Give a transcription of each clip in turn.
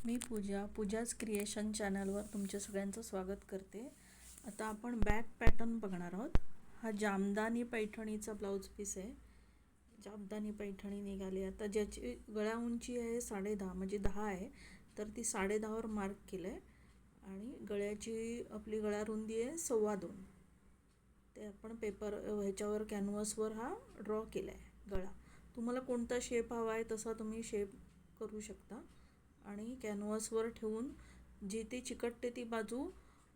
मी पूजाच creation चॅनलवर तुमच्या सगळ्यांचं स्वागत करते. आता आपण बॅक पॅटर्न बघणार आहोत. हा जामदानी पैठणीचा ब्लाऊज पीस आहे. जामदानी पैठणी निघाली आता, ज्याची गळा उंची आहे 10.5 म्हणजे 10 आहे, तर ती 10.5वर मार्क केलं आहे. आणि गळ्याची आपली गळा रुंदी आहे 2.25. ते आपण पेपर ह्याच्यावर कॅनव्हासवर हा ड्रॉ केला आहे गळा. तुम्हाला कोणता शेप हवा आहे तसा तुम्ही शेप करू शकता. आणि कॅनव्हासवर ठेवून जिथे चिकटते ती बाजू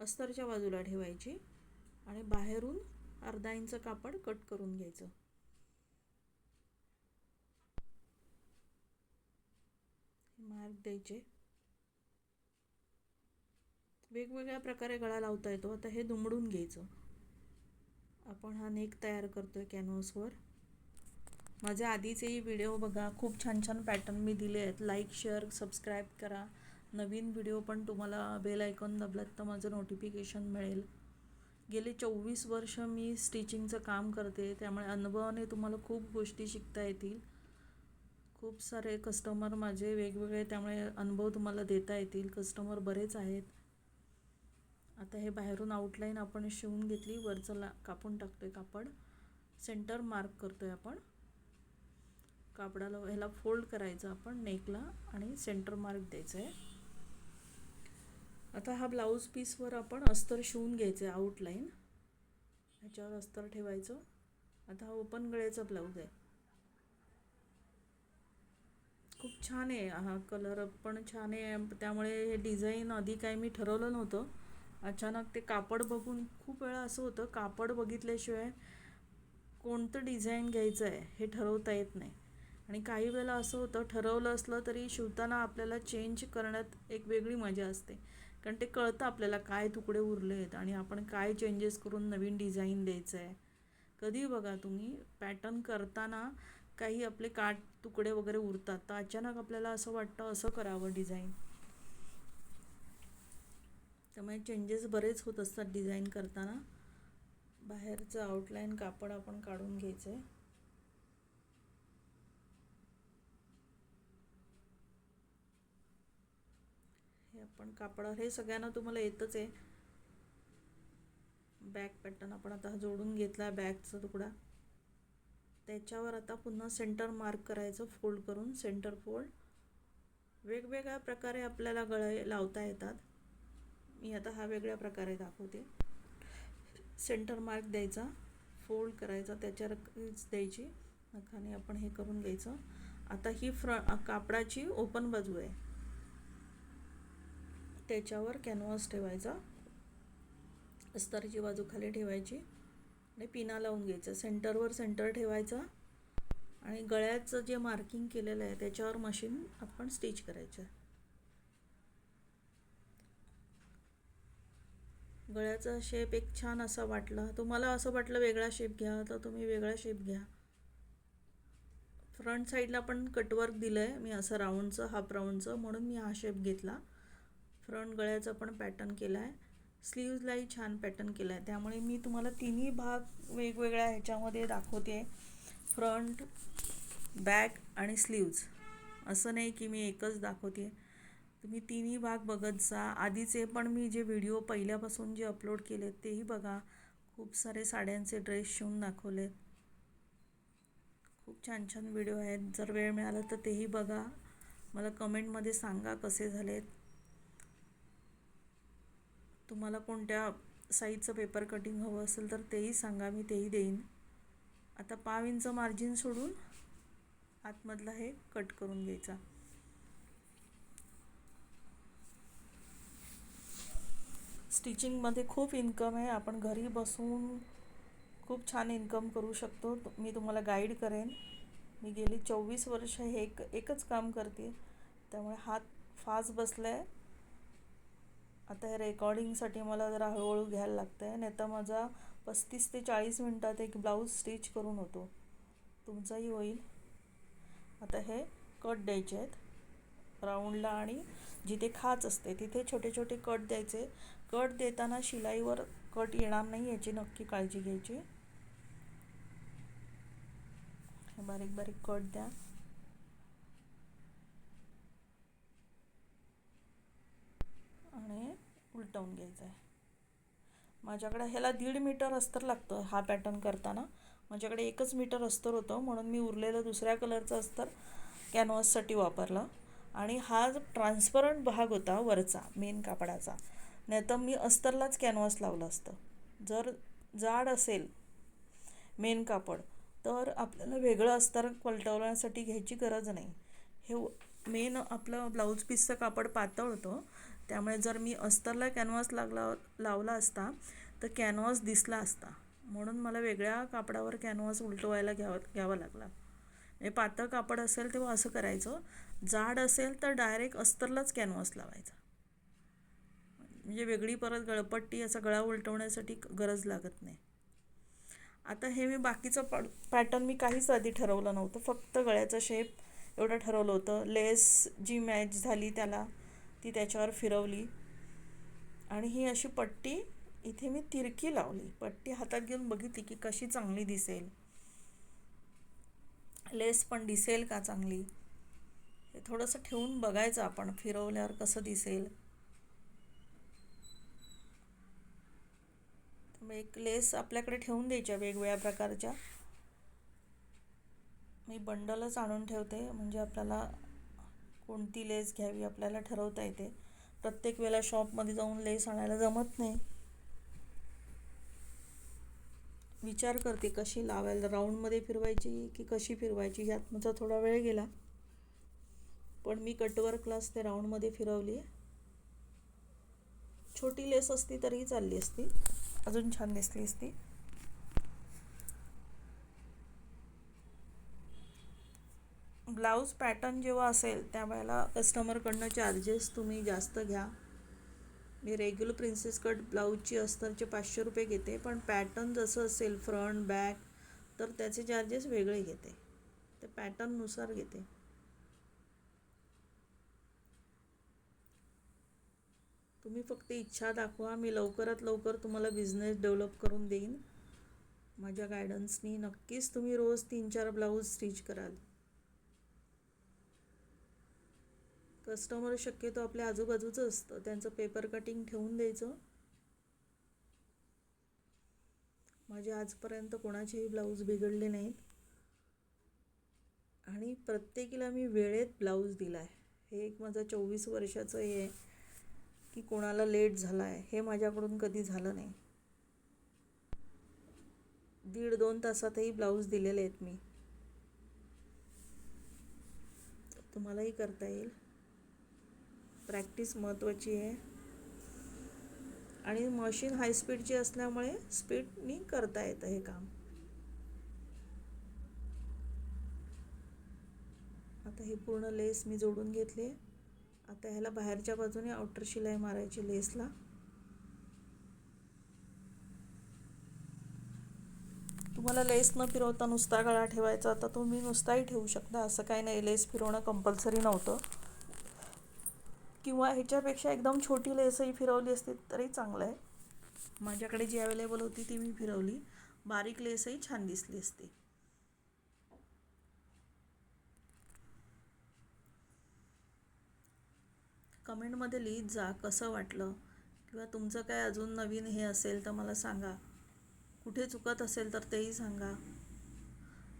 अस्तरच्या बाजूला ठेवायची आणि बाहेरून अर्धा इंच कापड कट करून घ्यायचं. मार्क द्यायचे. वेगवेगळ्या प्रकारे गळा लावता येतो. आता हे दुमडून घ्यायचं. आपण हा नेक तयार करतोय कॅनव्हासवर. माझ्या आधीचेही व्हिडिओ बघा, खूप छान छान पॅटर्न मी दिले आहेत. लाईक शेअर सबस्क्राईब करा. नवीन व्हिडिओ पण तुम्हाला बेल आयकॉन दाबलात तर माझं नोटिफिकेशन मिळेल. गेले 24 वर्ष मी स्टिचिंगचं काम करते, त्यामुळे अनुभवाने तुम्हाला खूप गोष्टी शिकता येतील. खूप सारे कस्टमर माझे वेगवेगळे, त्यामुळे अनुभव तुम्हाला देता येतील. कस्टमर बरेच आहेत. आता हे बाहेरून आउटलाईन आपण शिवून घेतली. वरचं कापून टाकतोय कापड. सेंटर मार्क करतोय आपण. कापडाला ह्याला फोल्ड करायचं आपण नेकला आणि सेंटर मार्क द्यायचं आहे. आता हा ब्लाऊज पीसवर आपण अस्तर शिवून घ्यायचं आहे. आउटलाईन ह्याच्यावर अस्तर ठेवायचं. आता हा ओपन गळ्याचा ब्लाऊज आहे. खूप छान आहे. हा कलर पण छान आहे, त्यामुळे हे डिझाईन आधी काही मी ठरवलं नव्हतं. अचानक ते कापड बघून खूप वेळा असं होतं, कापड बघितल्याशिवाय कोणतं डिझाईन घ्यायचं आहे हे ठरवता येत नाही. आणि काही वेळेला असं होतं, ठरवलं असलं तरी शिवताना आपल्याला चेंज करण्यात एक वेगळी मजा असते. कारण ते कळतं आपल्याला काय तुकडे उरले आहेत आणि आपण काय चेंजेस करून नवीन डिझाईन द्यायचं आहे. कधी बघा तुम्ही पॅटर्न करताना काही आपले काट तुकडे वगैरे उरतात, तर अचानक आपल्याला असं वाटतं असं करावं डिझाईन. त्यामुळे चेंजेस बरेच होत असतात डिझाईन करताना. बाहेरचं आउटलाईन कापड आपण काढून घ्यायचं आहे. हे आपण कापडावर, हे सगळ्यांना तुम्हाला येतच आहे. बॅक पॅटर्न आपण आता जोडून घेतला. बॅकचा तुकडा त्याच्यावर आता पुन्हा सेंटर मार्क करायचं फोल्ड करून. Centre fold. वेगवेगळ्या प्रकारे आपल्याला गळे लावता येतात. मी आता हा वेगळ्या प्रकारे दाखवते. सेंटर मार्क द्यायचा, फोल्ड करायचा, त्याच्यावर द्यायची नखाने आपण हे करून घ्यायचं. आता ही कापडाची ओपन बाजू आहे, त्याच्यावर कॅनव्हास ठेवायचा. अस्तरची बाजू खाली ठेवायची आणि पिना लावून घ्यायचं. सेंटरवर सेंटर ठेवायचा आणि गळ्याचं जे मार्किंग केलेलं आहे त्याच्यावर मशीन आपण स्टिच करायचं. गळ्याचा शेप एक छान असा वाटला, तुम्हाला असं वाटलं वेगळा शेप घ्या तर तुम्ही वेगळा शेप घ्या. फ्रंट साईडला पण कटवर्क दिलं आहे मी असं राऊंडचं, हाफ राऊंडचं, म्हणून मी हा शेप घेतला. फ्रंट गळ्याचा पण पॅटर्न केला आहे. स्लीव्जलाही छान पॅटर्न केला आहे. त्यामुळे मी तुम्हाला तिन्ही भाग वेगवेगळ्या ह्याच्यामध्ये दाखवते. फ्रंट, बॅक आणि स्लीव्ज. असं नाही की मी एकच दाखवते. तुम्ही तिन्ही भाग बघत जा. आधीचे पण मी जे व्हिडिओ पहिल्यापासून जे अपलोड केले तेही बघा. खूप सारे साड्यांचे ड्रेस शिवून दाखवले. खूप छान छान व्हिडिओ आहेत. जर वेळ मिळाला तर तेही बघा. मला कमेंटमध्ये सांगा कसे झालेत. तुम्हाला कोणत्या साईजचं पेपर कटिंग हवं असेल तर तेही सांगा, मी तेही देईन. आता 5 इंच मार्जिन सोडून आतमधला हे कट करून घ्यायचा. स्टिचिंगमध्ये खूप इन्कम आहे. आपण घरी बसून खूप छान इन्कम करू शकतो. मी तुम्हाला गाईड करेन. मी गेली 24 वर्ष हे एकच काम करते, त्यामुळे हात फास्ट बसला आहे. आता हे रेकॉर्डिंगसाठी मला जरा हळूहळू घ्यायला लागतं आहे, नाही तर माझा 35 ते 40 मिनटात एक ब्लाऊज स्टिच करून होतो. तुमचाही होईल. आता हे कट द्यायचे आहेत राऊंडला, आणि जिथे खाच असते तिथे छोटे छोटे कट द्यायचे. कट देताना शिलाईवर कट येणार नाही याची नक्की काळजी घ्यायची. बारीक बारीक कट द्या. उलटवून घ्यायचं आहे. माझ्याकडे ह्याला 1.5 मीटर अस्तर लागतं हा पॅटर्न करताना. माझ्याकडे 1 मीटर अस्तर होतं म्हणून मी उरलेलं दुसऱ्या कलरचं अस्तर कॅनव्हाससाठी वापरलं. आणि हा जो ट्रान्सपरंट भाग होता वरचा मेन कापडाचा, नाही तर मी अस्तरलाच कॅनव्हास लावलं असतं. जर जाड असेल मेन कापड तर आपल्याला वेगळं अस्तर पलटवण्यासाठी घ्यायची गरज नाही. हे मेन आपलं ब्लाऊज पीसचं कापड पातळ होतं, त्यामुळे जर मी अस्तरला कॅनव्हास लावला असता तर कॅनव्हास दिसला असता, म्हणून मला वेगळ्या कापडावर कॅनव्हास उलटवायला घ्यावा लागला. हे पातळ कापड असेल तेव्हा असं करायचं, जाड असेल तर डायरेक्ट अस्तरलाच कॅनव्हास लावायचा, म्हणजे वेगळी परत गळपट्टी असा गळा उलटवण्यासाठी गरज लागत नाही. आता हे मी बाकीचं पॅटर्न मी काहीच आधी ठरवलं नव्हतं, फक्त गळ्याचा शेप एवढं ठरवलं होतं. लेस जी मॅच झाली त्याला ती त्याच्यावर फिरवली आणि ही अशी पट्टी इथे मी तिरकी लावली. पट्टी हातात घेऊन बघितली की कशी चांगली दिसेल, लेस पण दिसेल का चांगली, हे थोडंसं ठेवून बघायचं आपण फिरवल्यावर कसं दिसेल. एक लेस आपल्याकडे ठेवून द्यायच्या वेगवेगळ्या प्रकारच्या. मी बंडलच आणून ठेवते म्हणजे आपल्याला कोणती लेस घ्यावी आपल्याला ठरवता येते. प्रत्येक वेळेला शॉपमध्ये जाऊन लेस आणायला जमत नाही. विचार करते कशी लावायला, राऊंडमध्ये फिरवायची की कशी फिरवायची, यात माझा थोडा वेळ गेला. पण मी कटवर्क क्लास ते राऊंडमध्ये फिरवली. छोटी लेस असती तरीही चालली असती, अजून छान दिसली असती. ब्लाऊज पॅटर्न जेव्हा असेल त्यावेळेला कस्टमरकडनं चार्जेस तुम्ही जास्त घ्या. मी रेग्युलर प्रिन्सेस कट ब्लाऊजची अस्तरचे 500 रुपये घेते, पण पॅटर्न जसं असेल फ्रंट बॅक तर त्याचे चार्जेस वेगळे घेते, ते पॅटर्ननुसार घेते. तुम्ही फक्त इच्छा दाखवा, मी लवकरात लवकर तुम्हाला बिझनेस डेव्हलप करून देईन. माझ्या गायडन्सनी नक्कीच तुम्ही रोज 3-4 ब्लाऊज स्टिच कराल. कस्टमर शक्यतो आपल्या आजूबाजूचं असतं, त्यांचं पेपर कटिंग ठेवून द्यायचं. माझे आजपर्यंत कोणाचेही ब्लाऊज बिघडले नाहीत आणि प्रत्येकीला मी वेळेत ब्लाऊज दिला आहे. हे एक माझं 24 वर्षाचं हे आहे की कोणाला लेट झाला आहे हे माझ्याकडून कधी झालं नाही. 1.5-2 तासातही ब्लाऊज दिलेले आहेत मी. तुम्हालाही करता येईल. प्रॅक्टिस महत्त्वाची आहे आणि मशीन हायस्पीडची असल्यामुळे स्पीडनी करता येतं हे काम. आता हे पूर्ण लेस मी जोडून घेतली. आता ह्याला बाहेरच्या बाजूने आउटर शिलाई मारायची लेसला. तुम्हाला लेस न फिरवता नुसता गळा ठेवायचा तर तुम्ही नुसताही ठेवू शकता, असं काही नाही. लेस फिरवणं कंपल्सरी नव्हतं, किंवा ह्याच्यापेक्षा एकदम छोटी लेसही फिरवली असती तरी चांगलं आहे. माझ्याकडे जी अवेलेबल होती ती मी फिरवली. बारीक लेसही छान दिसली असती. कमेंटमध्ये लिहित जा कसं वाटलं, किंवा तुमचं काय अजून नवीन हे असेल तर मला सांगा. कुठे चुकत असेल तर तेही सांगा.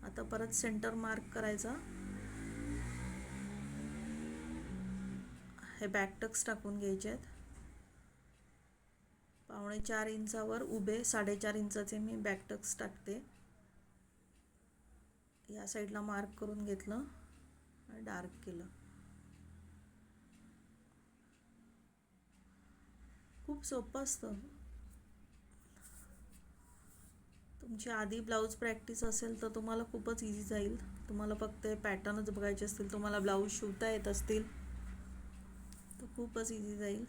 आता परत सेंटर मार्क करायचा. हे बॅकटक्स टाकून घ्यायचे आहेत. 4.25 इंचावर उभे 4.5 इंचाचे मी बॅकटक्स टाकते. या साईडला मार्क करून घेतलं आणि डार्क केलं. खूप सोपं असतं. तुमची आधी ब्लाऊज प्रॅक्टिस असेल तर तुम्हाला खूपच इझी जाईल. तुम्हाला फक्त पॅटर्नच बघायचे असतील, तुम्हाला ब्लाऊज शिवता येत असतील तर खूपच इझी जाईल.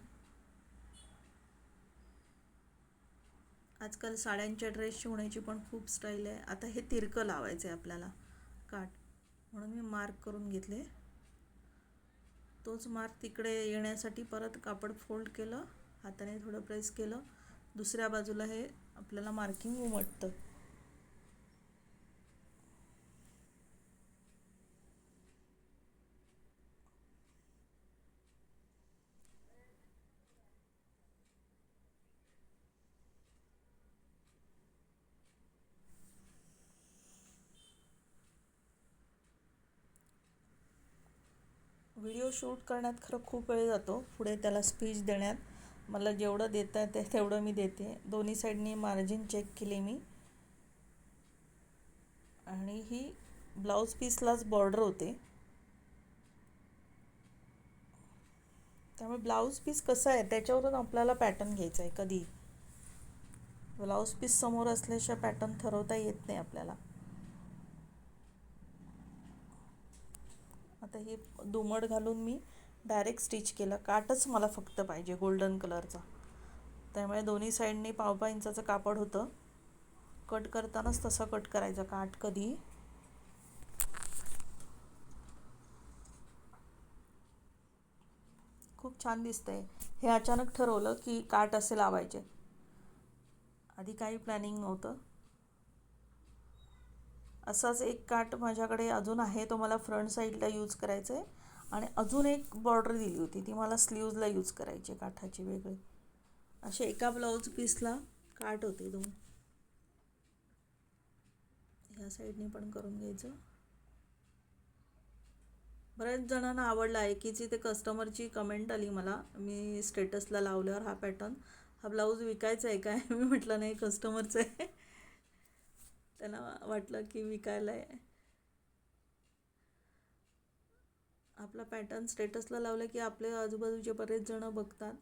आजकाल साड्यांच्या ड्रेस शिवण्याची पण खूप स्टाईल आहे. आता हे तिरकं लावायचं आहे आपल्याला काठ, म्हणून मी मार्क करून घेतले. तोच मार्क तिकडे येण्यासाठी परत कापड फोल्ड केलं, हाताने थोडं प्रेस केलं, दुसऱ्या बाजूला हे आपल्याला मार्किंग उमटतं. व्हिडिओ शूट करण्यात खरं खूप वेळ जातो, पुढे त्याला स्पीच देण्यात. मला जेवढं देता येते तेवढं मी देते. दोन्ही साईडनी मार्जिन चेक केले मी. आणि ही ब्लाऊज पीसलाच बॉर्डर होते, त्यामुळे ब्लाऊज पीस कसं आहे त्याच्यावरून आपल्याला पॅटर्न घ्यायचा आहे. कधी ब्लाऊज पीस समोर असल्याशिवाय पॅटर्न ठरवता येत नाही आपल्याला. आता हे दुमड घालून मी डायरेक्ट स्टिच केलं. काठच मला फक्त पाहिजे गोल्डन कलरचा, त्यामुळे दोन्ही साईडनी 1.5 इंचाचं कापड होतं. कट करतानाच तसं कट करायचं काठ कधी. खूप छान दिसतंय. हे अचानक ठरवलं की काठ असे लावायचे, आधी काही प्लॅनिंग नव्हतं. असाच एक काठ माझ्याकडे अजून आहे, तो मला फ्रंट साईडला यूज करायचा आहे. आणि अजून एक बॉर्डर दिली होती, ती मला स्लीव्जला यूज करायची काठाची वेगळी. असे एका ब्लाऊज पीसला काठ होते 2. ह्या साईडनी पण करून घ्यायचं. बऱ्याच जणांना आवडला आहे. एकीची ते कस्टमरची कमेंट आली मला, मी स्टेटसला लावल्यावर, हा पॅटर्न, हा ब्लाऊज विकायचा आहे काय? मी म्हटलं नाही, कस्टमरचं आहे. त्यांना वाटलं की विकायला आहे. आपला पॅटर्न स्टेटसला लावलं की आपले आजूबाजूचे बरेच जण बघतात,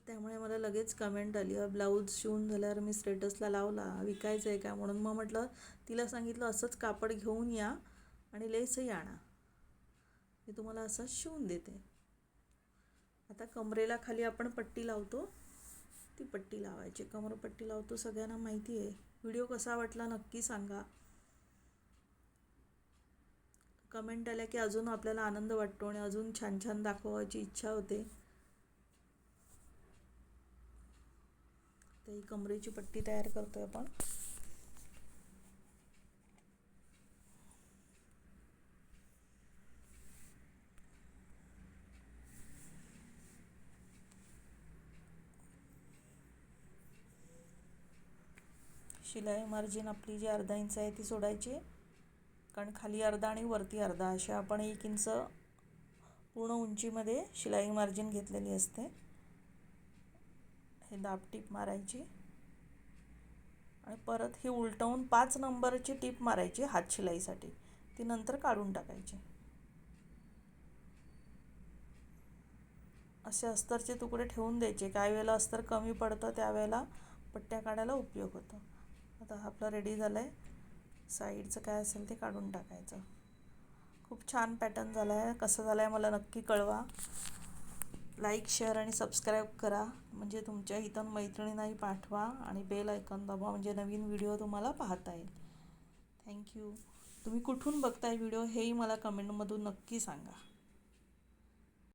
त्यामुळे मला लगेच कमेंट आली. ब्लाऊज शिवून झाल्यावर मी स्टेटसला लावला, विकायचं आहे का म्हणून. मग म्हटलं, तिला सांगितलं असंच कापड घेऊन या आणि लेसही आणा, मी तुम्हाला असंच शिवून देते. आता कमरेला खाली आपण पट्टी लावतो, ती पट्टी लावायची. कमरपट्टी लावतो, सगळ्यांना माहिती आहे. व्हिडिओ कसा वाटला नक्की सांगा. कमेंट आल्या की अजून आपल्याला आनंद वाटतो आणि अजून छान छान दाखवायची इच्छा होते. तर ही कमरेची पट्टी तयार करतोय आपण. शिलाई मार्जिन आपली जी 1/2 इंच आहे ती सोडायची, कारण खाली 1/2 आणि वरती 1/2 असे आपण 1 इंच पूर्ण उंचीमध्ये शिलाई मार्जिन घेतलेली असते. हे दाब टीप मारायची आणि परत ही उलटवून 5 नंबरची टीप मारायची हात शिलाईसाठी, ती नंतर काढून टाकायची. असे अस्तरचे तुकडे ठेवून द्यायचे. काही वेळेला अस्तर कमी पडतं, त्यावेळेला पट्ट्या काढायला उपयोग होतो. आता हा आपला रेडी झाला आहे. साईडचं काय असेल ते काढून टाकायचं. खूप छान पॅटर्न झाला आहे. कसं झालं आहे मला नक्की कळवा. लाईक, शेअर आणि सबस्क्राईब करा, म्हणजे तुमच्या इथून मैत्रिणींनाही पाठवा. आणि बेल आयकॉन दाबा, म्हणजे नवीन व्हिडिओ तुम्हाला पाहता येईल. थँक्यू. तुम्ही कुठून बघताय व्हिडिओ हेही मला कमेंटमधून नक्की सांगा.